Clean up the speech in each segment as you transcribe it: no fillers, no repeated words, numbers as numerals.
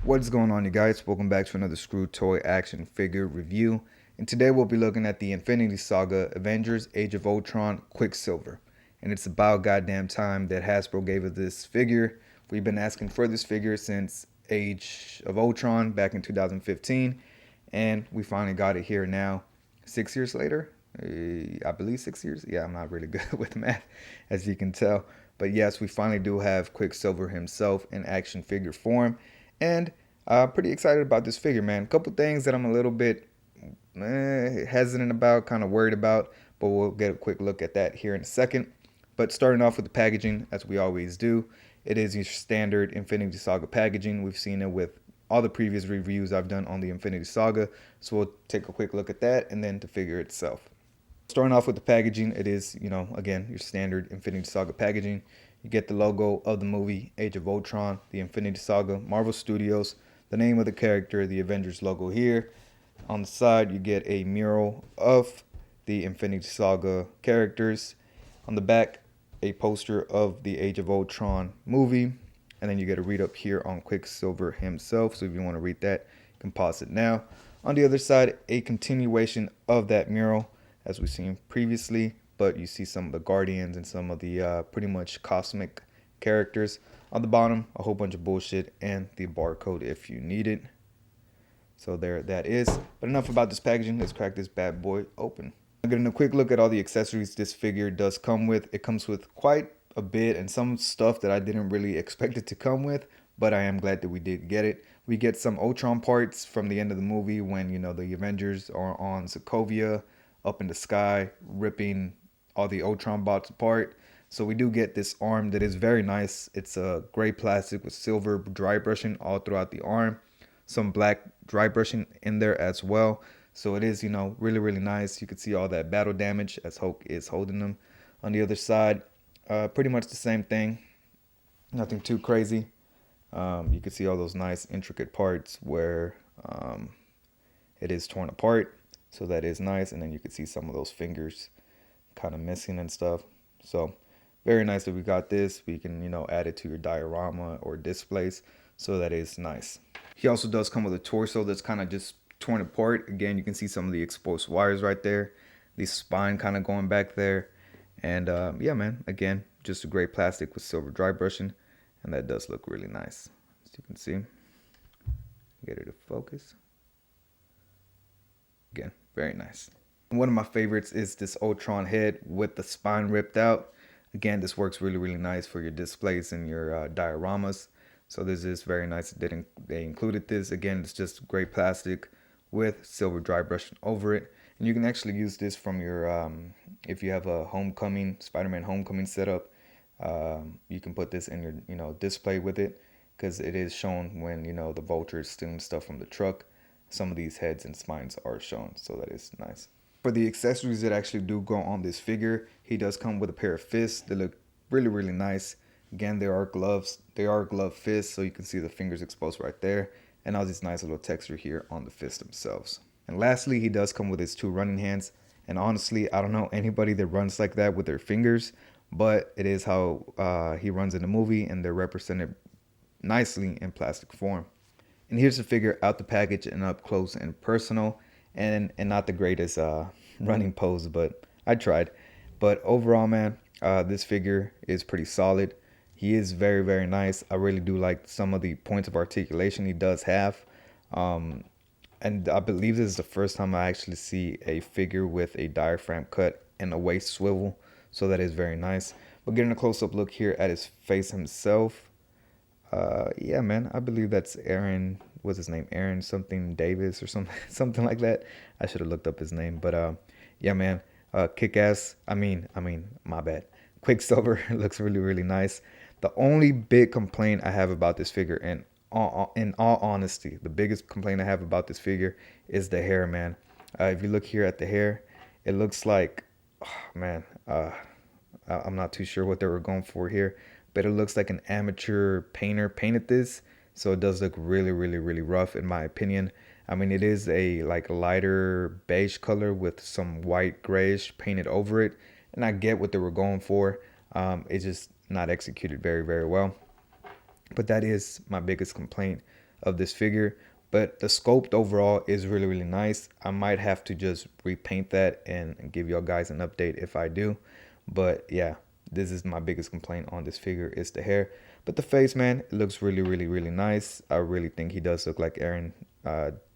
What's going on, you guys? Welcome back to another Screw Toy action figure review. And today we'll be looking at the Infinity Saga Avengers Age of Ultron Quicksilver. And it's about goddamn time that Hasbro gave us this figure. We've been asking for this figure since Age of Ultron back in 2015. And we finally got it here now, 6 years later. I believe 6 years. Yeah, I'm not really good with math, as you can tell. But yes, we finally do have Quicksilver himself in action figure form. And pretty excited about this figure, man. A couple things that I'm a little bit hesitant about, kind of worried about, but we'll get a quick look at that here in a second. But starting off with the packaging, as we always do, it is your standard Infinity Saga packaging. We've seen it with all the previous reviews I've done on the Infinity Saga, so we'll take a quick look at that and then the figure itself. Starting off with the packaging, it is, again, your standard Infinity Saga packaging. You get the logo of the movie Age of Ultron, the Infinity Saga, Marvel Studios, the name of the character, the Avengers logo here. On the side, you get a mural of the Infinity Saga characters. On the back, a poster of the Age of Ultron movie. And then you get a read up here on Quicksilver himself. So if you want to read that, you can pause it now. On the other side, a continuation of that mural, as we've seen previously, but you see some of the Guardians and some of the pretty much cosmic characters. On the bottom, a whole bunch of bullshit and the barcode if you need it. So there that is. But enough about this packaging. Let's crack this bad boy open. Getting a quick look at all the accessories this figure does come with. It comes with quite a bit and some stuff that I didn't really expect it to come with, but I am glad that we did get it. We get some Ultron parts from the end of the movie when, the Avengers are on Sokovia up in the sky, ripping all the Ultron bots apart. So we do get this arm that is very nice. It's a gray plastic with silver dry brushing all throughout the arm. Some black dry brushing in there as well. So it is, really, really nice. You can see all that battle damage as Hulk is holding them. On the other side, pretty much the same thing. Nothing too crazy. You can see all those nice intricate parts where it is torn apart. So that is nice. And then you can see some of those fingers kind of missing and stuff. So very nice that we got this. We can, add it to your diorama or displays. So that is nice. He also does come with a torso that's kind of just torn apart. Again, you can see some of the exposed wires right there. The spine kind of going back there. And yeah, man, again, just a great plastic with silver dry brushing. And that does look really nice. As you can see. Get it to focus. Again, very nice. One of my favorites is this Ultron head with the spine ripped out. Again, this works really, really nice for your displays and your dioramas. So this is very nice that they included this. Again, it's just great plastic with silver dry brushing over it. And you can actually use this from your, if you have a Homecoming, Spider-Man Homecoming setup, you can put this in your, display with it. Because it is shown when, the Vulture is stealing stuff from the truck. Some of these heads and spines are shown, so that is nice. For the accessories that actually do go on this figure, he does come with a pair of fists that look really, really nice. Again, they are gloves. They are glove fists, so you can see the fingers exposed right there. And all this nice little texture here on the fists themselves. And lastly, he does come with his two running hands. And honestly, I don't know anybody that runs like that with their fingers, but it is how he runs in the movie, and they're represented nicely in plastic form. And here's the figure out the package and up close and personal, and not the greatest running pose, but I tried. But overall, man, this figure is pretty solid. He is very, very nice. I really do like some of the points of articulation he does have. And I believe this is the first time I actually see a figure with a diaphragm cut and a waist swivel. So that is very nice. But getting a close-up look here at his face himself. Yeah, man, I believe that's Aaron. What's his name? Aaron something Davis or something like that. I should have looked up his name. But yeah, man, kick-ass. I mean, my bad. Quicksilver looks really, really nice. The only big complaint I have about this figure, and in all honesty, the biggest complaint I have about this figure is the hair, man. If you look here at the hair, it looks like, oh, man, I'm not too sure what they were going for here, but it looks like an amateur painter painted this. So it does look really, really, really rough in my opinion. I mean, it is a lighter beige color with some white grayish painted over it. And I get what they were going for. It's just not executed very, very well. But that is my biggest complaint of this figure. But the sculpt overall is really, really nice. I might have to just repaint that and give y'all guys an update if I do. But yeah, this is my biggest complaint on this figure is the hair. But the face, man, it looks really, really, really nice. I really think he does look like Aaron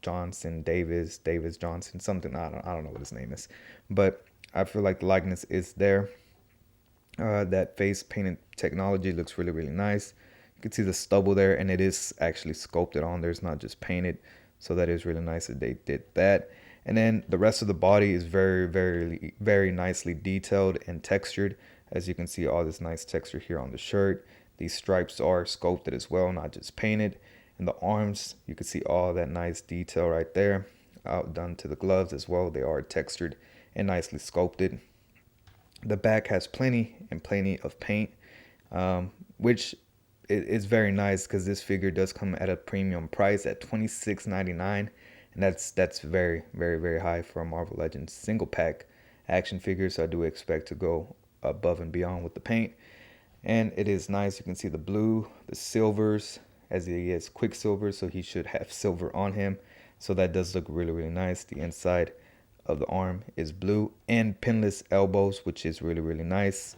Johnson, Davis Johnson, something. I don't know what his name is. But I feel like the likeness is there. That face painted technology looks really, really nice. You can see the stubble there, and it is actually sculpted on there. It's not just painted. So that is really nice that they did that. And then the rest of the body is very, very, very nicely detailed and textured. As you can see, all this nice texture here on the shirt. These stripes are sculpted as well, not just painted. And the arms, you can see all that nice detail right there. Outdone to the gloves as well. They are textured and nicely sculpted. The back has plenty of paint, which is very nice because this figure does come at a premium price at $26.99, and that's very, very, very high for a Marvel Legends single pack action figure. So I do expect to go above and beyond with the paint, and it is nice. You can see the blue, the silvers, as he is Quicksilver, so he should have silver on him. So that does look really, really nice. The inside of the arm is blue and pinless elbows, which is really, really nice.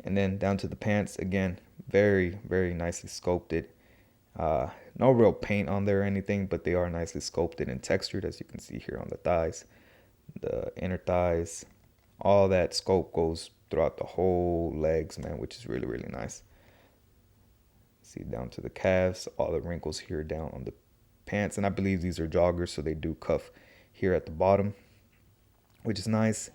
And then down to the pants, again, very, very nicely sculpted. No real paint on there or anything, but they are nicely sculpted and textured, as you can see here on the thighs, the inner thighs. All that sculpt goes throughout the whole legs, man, which is really, really nice. See down to the calves, all the wrinkles here down on the pants. And I believe these are joggers, so they do cuff here at the bottom, which is nice.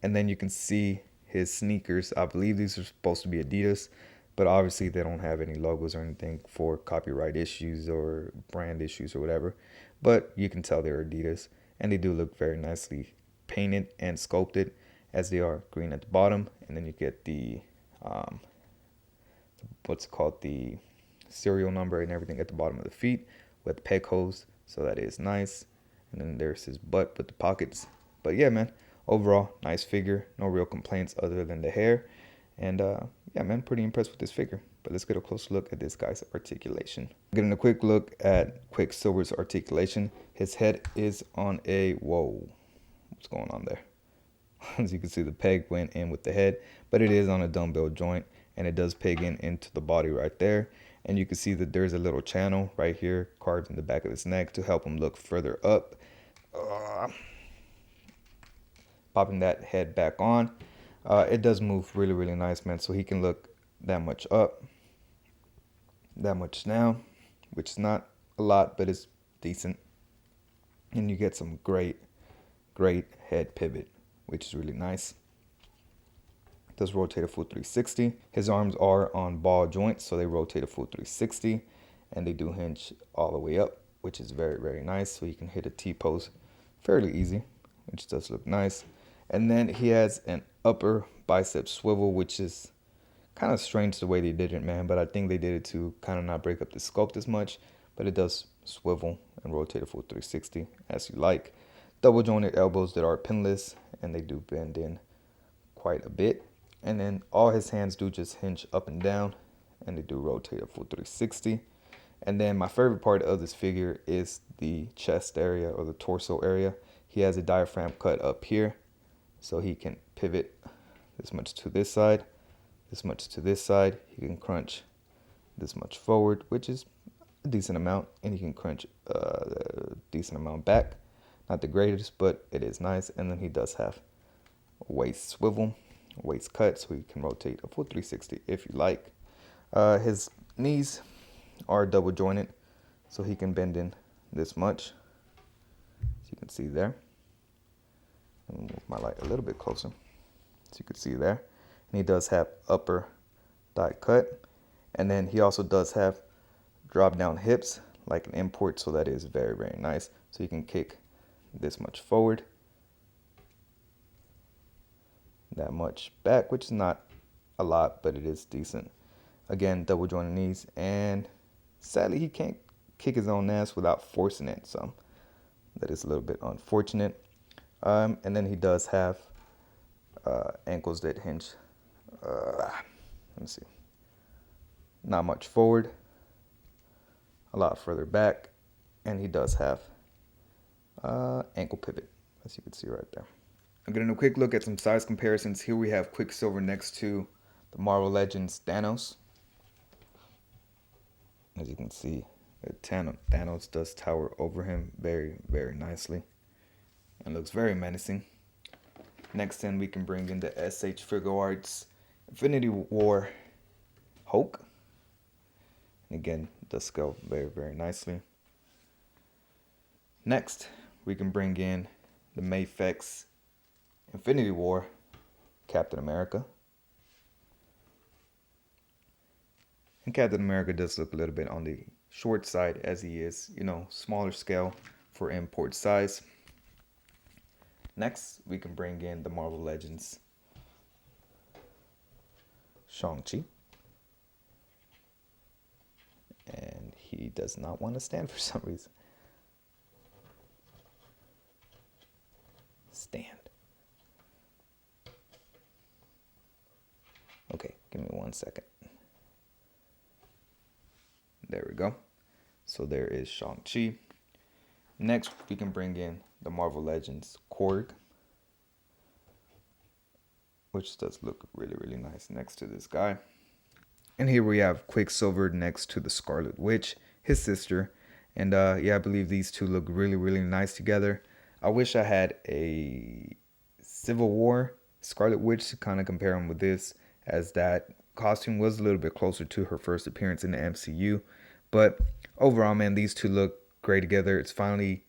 And then you can see his sneakers. I believe these are supposed to be Adidas, but obviously they don't have any logos or anything for copyright issues or brand issues or whatever. But you can tell they're Adidas, and they do look very nicely painted and sculpted, as they are green at the bottom. And then you get the what's called the serial number and everything at the bottom of the feet with peg holes. So that is nice. And then there's his butt with the pockets. But yeah, man, overall, nice figure. No real complaints other than the hair. And yeah, man, pretty impressed with this figure. But let's get a closer look at this guy's articulation. Getting a quick look at Quicksilver's articulation. His head is on a, whoa, what's going on there? As you can see, the peg went in with the head, but it is on a dumbbell joint, and it does peg in into the body right there. And you can see that there's a little channel right here carved in the back of his neck to help him look further up. Popping that head back on. It does move really, really nice, man. So he can look that much up, that much down, which is not a lot, but it's decent. And you get some great head pivot, which is really nice. Does rotate a full 360. His arms are on ball joints, so they rotate a full 360, and they do hinge all the way up, which is very, very nice. So you can hit a T-pose fairly easy, which does look nice. And then he has an upper bicep swivel, which is kind of strange the way they did it, man. But I think they did it to kind of not break up the sculpt as much. But it does swivel and rotate a full 360 as you like. Double jointed elbows that are pinless, and they do bend in quite a bit. And then all his hands do just hinge up and down, and they do rotate a full 360. And then my favorite part of this figure is the chest area or the torso area. He has a diaphragm cut up here, so he can pivot this much to this side, this much to this side. He can crunch this much forward, which is a decent amount, and he can crunch a decent amount back. Not the greatest, but it is nice. And then he does have a waist swivel, waist cut, so he can rotate a full 360 if you like. His knees are double jointed, so he can bend in this much, as you can see there. Let me move my light a little bit closer, so you can see there. And he does have upper thigh cut, and then he also does have drop down hips like an import, so that is very, very nice. So you can kick this much forward, that much back, which is not a lot, but it is decent. Again, double jointed knees, and sadly he can't kick his own ass without forcing it, so that is a little bit unfortunate. And then he does have ankles that hinge, let me see, not much forward, a lot further back, and he does have ankle pivot, as you can see right there. I'm getting a quick look at some size comparisons. Here we have Quicksilver next to the Marvel Legends Thanos. As you can see, Thanos does tower over him very, very nicely and looks very menacing. Next then we can bring in the SH Figure Arts Infinity War Hulk. And again, does scale very, very nicely. Next, we can bring in the Mayfex Infinity War Captain America. And Captain America does look a little bit on the short side, as he is, smaller scale for import size. Next, we can bring in the Marvel Legends Shang-Chi. And he does not want to stand for some reason. Stand. Okay, give me 1 second. There we go. So there is Shang-Chi. Next, we can bring in the Marvel Legends Korg, which does look really, really nice next to this guy. And here we have Quicksilver next to the Scarlet Witch, his sister. And yeah, I believe these two look really, really nice together. I wish I had a Civil War Scarlet Witch to kind of compare him with this, as that costume was a little bit closer to her first appearance in the MCU. But overall, man, these two look great together. It's finally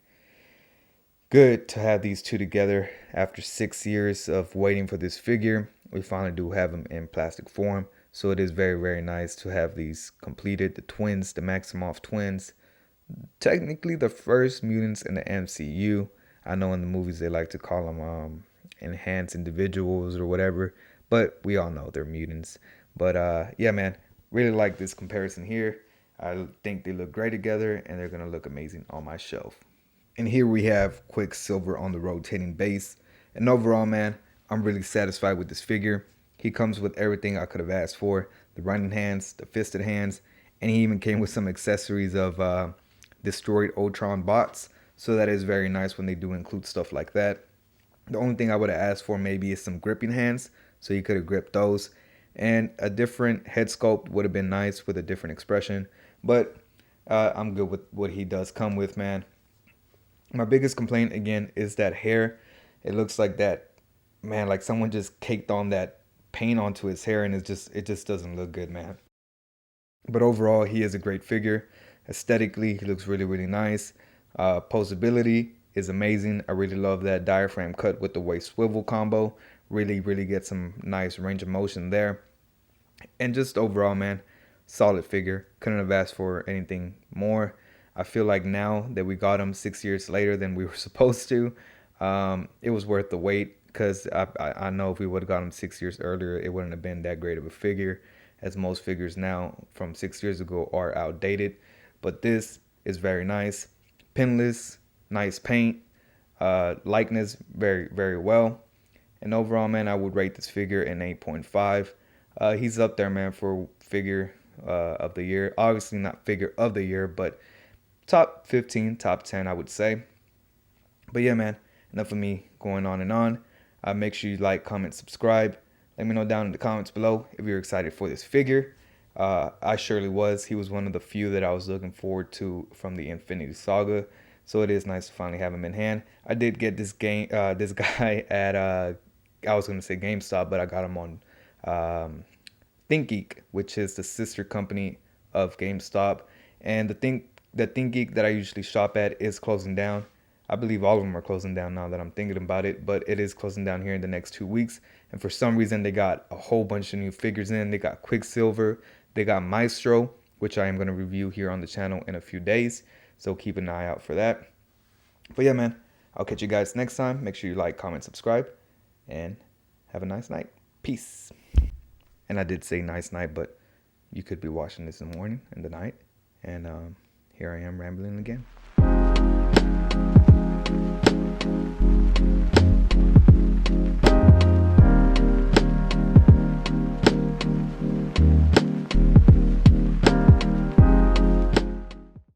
good to have these two together after 6 years of waiting for this figure. We finally do have them in plastic form. So it is very, very nice to have these completed. The twins, the Maximoff twins. Technically the first mutants in the MCU. I know in the movies they like to call them enhanced individuals or whatever. But we all know they're mutants. But yeah, man, really like this comparison here. I think they look great together, and they're going to look amazing on my shelf. And here we have Quicksilver on the rotating base. And overall, man, I'm really satisfied with this figure. He comes with everything I could have asked for. The running hands, the fisted hands, and he even came with some accessories of destroyed Ultron bots. So that is very nice when they do include stuff like that. The only thing I would have asked for maybe is some gripping hands, so you could have gripped those. And a different head sculpt would have been nice with a different expression. But I'm good with what he does come with, man. My biggest complaint, again, is that hair. It looks like that, man, like someone just caked on that paint onto his hair, and it just doesn't look good, man. But overall, he is a great figure. Aesthetically, he looks really, really nice. Posability is amazing. I really love that diaphragm cut with the waist swivel combo. Really, really get some nice range of motion there. And just overall, man, solid figure. Couldn't have asked for anything more. I feel like now that we got him 6 years later than we were supposed to, it was worth the wait, because I know if we would have got him 6 years earlier, it wouldn't have been that great of a figure, as most figures now from 6 years ago are outdated. But this is very nice. Pinless, nice paint, likeness very, very well. And overall, man, I would rate this figure an 8.5. He's up there, man, for figure of the year. Obviously not figure of the year, but top 15, top 10, I would say. But yeah, man, enough of me going on and on. Make sure you like, comment, subscribe. Let me know down in the comments below if you're excited for this figure. I surely was. He was one of the few that I was looking forward to from the Infinity Saga. So it is nice to finally have him in hand. I did get this guy at I was going to say GameStop, but I got him on ThinkGeek, which is the sister company of GameStop. And the ThinkGeek that I usually shop at is closing down. I believe all of them are closing down now that I'm thinking about it, but it is closing down here in the next 2 weeks. And for some reason, they got a whole bunch of new figures in. They got Quicksilver, they got Maestro, which I am going to review here on the channel in a few days. So keep an eye out for that. But yeah, man, I'll catch you guys next time. Make sure you like, comment, subscribe, and have a nice night. Peace. And I did say nice night, but you could be watching this in the morning, in the night. And here I am rambling again.